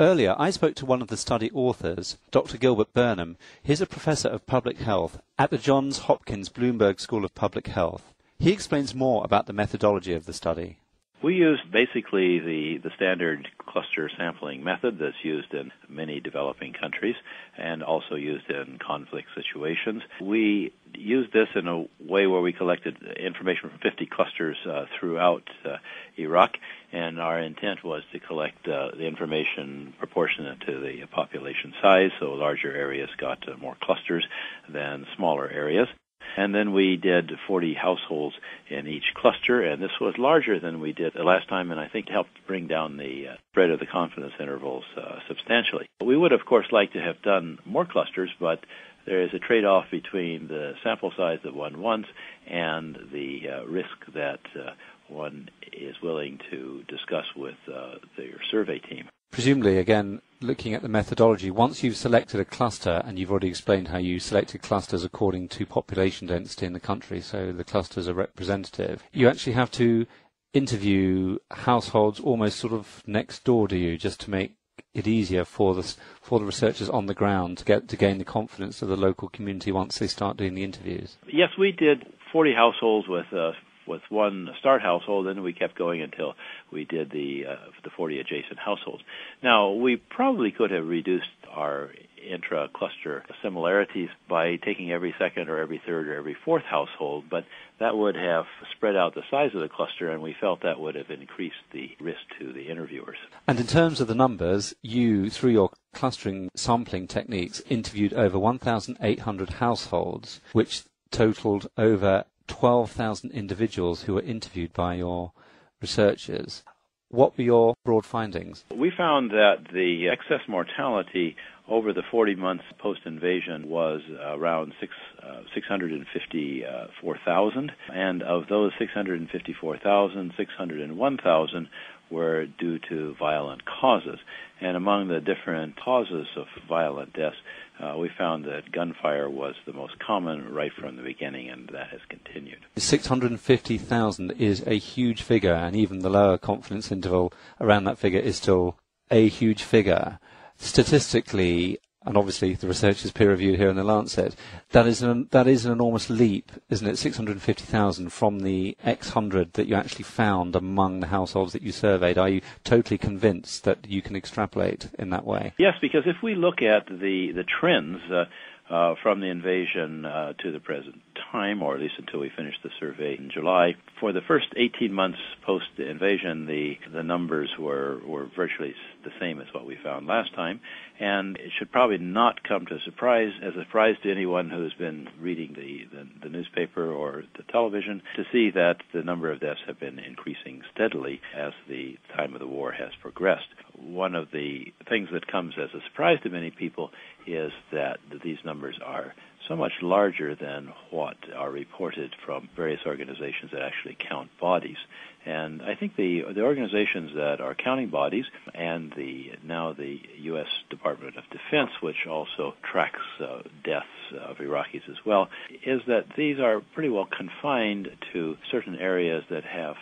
Earlier, I spoke to one of the study authors, Dr. Gil Burnham. He's a professor of public health at the Johns Hopkins Bloomberg School of Public Health. He explains more about the methodology of the study. We used basically the standard cluster sampling method that's used in many developing countries and also used in conflict situations. We used this in a way where we collected information from 50 clusters throughout Iraq, and our intent was to collect the information proportionate to the population size, so larger areas got more clusters than smaller areas. And then we did 40 households in each cluster, and this was larger than we did the last time, and I think helped bring down the spread of the confidence intervals substantially. We would, of course, like to have done more clusters, but there is a trade-off between the sample size that one wants and the risk that one is willing to discuss with your survey team. Presumably, again, looking at the methodology, once you've selected a cluster, and you've already explained how you selected clusters according to population density in the country, so the clusters are representative, you actually have to interview households almost sort of next door to you, just to make it easier for the researchers on the ground to gain the confidence of the local community once they start doing the interviews. Yes, we did 40 households with one start household, and we kept going until we did the 40 adjacent households. Now, we probably could have reduced our intra-cluster similarities by taking every second or every third or every fourth household, but that would have spread out the size of the cluster, and we felt that would have increased the risk to the interviewers. And in terms of the numbers, you, through your clustering sampling techniques, interviewed over 1,800 households, which totaled over 12,000 individuals who were interviewed by your researchers. What were your broad findings? We found that the excess mortality over the 40 months post-invasion was around 654,000, and of those 654,000, 601,000 were due to violent causes. And among the different causes of violent deaths, we found that gunfire was the most common right from the beginning, and that has continued. 650,000 is a huge figure, and even the lower confidence interval around that figure is still a huge figure. Statistically, and obviously the research is peer-reviewed here in the Lancet, that is an enormous leap, isn't it? 650,000 from the X hundred that you actually found among the households that you surveyed. Are you totally convinced that you can extrapolate in that way? Yes, because if we look at the trends from the invasion to the present time, or at least until we finished the survey in July, for the first 18 months post-invasion, the numbers were virtually the same as what we found last time, and it should probably not come as a surprise to anyone who's been reading the newspaper or the television to see that the number of deaths have been increasing steadily as the time of the war has progressed. One of the things that comes as a surprise to many people is that these numbers are so much larger than what are reported from various organizations that actually count bodies. And I think the organizations that are counting bodies, and now the U.S. Department of Defense, which also tracks deaths of Iraqis as well, is that these are pretty well confined to certain areas that have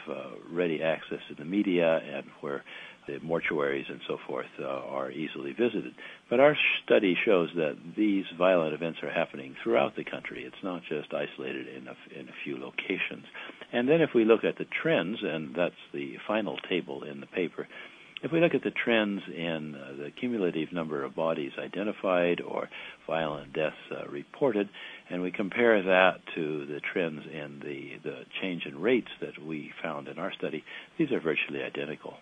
ready access to the media and where the mortuaries and so forth are easily visited. But our study shows that these violent events are happening throughout the country. It's not just isolated in a few locations. And then if we look at the trends, and that's the final table in the paper, if we look at the trends in the cumulative number of bodies identified or violent deaths reported, and we compare that to the trends in the change in rates that we found in our study, these are virtually identical.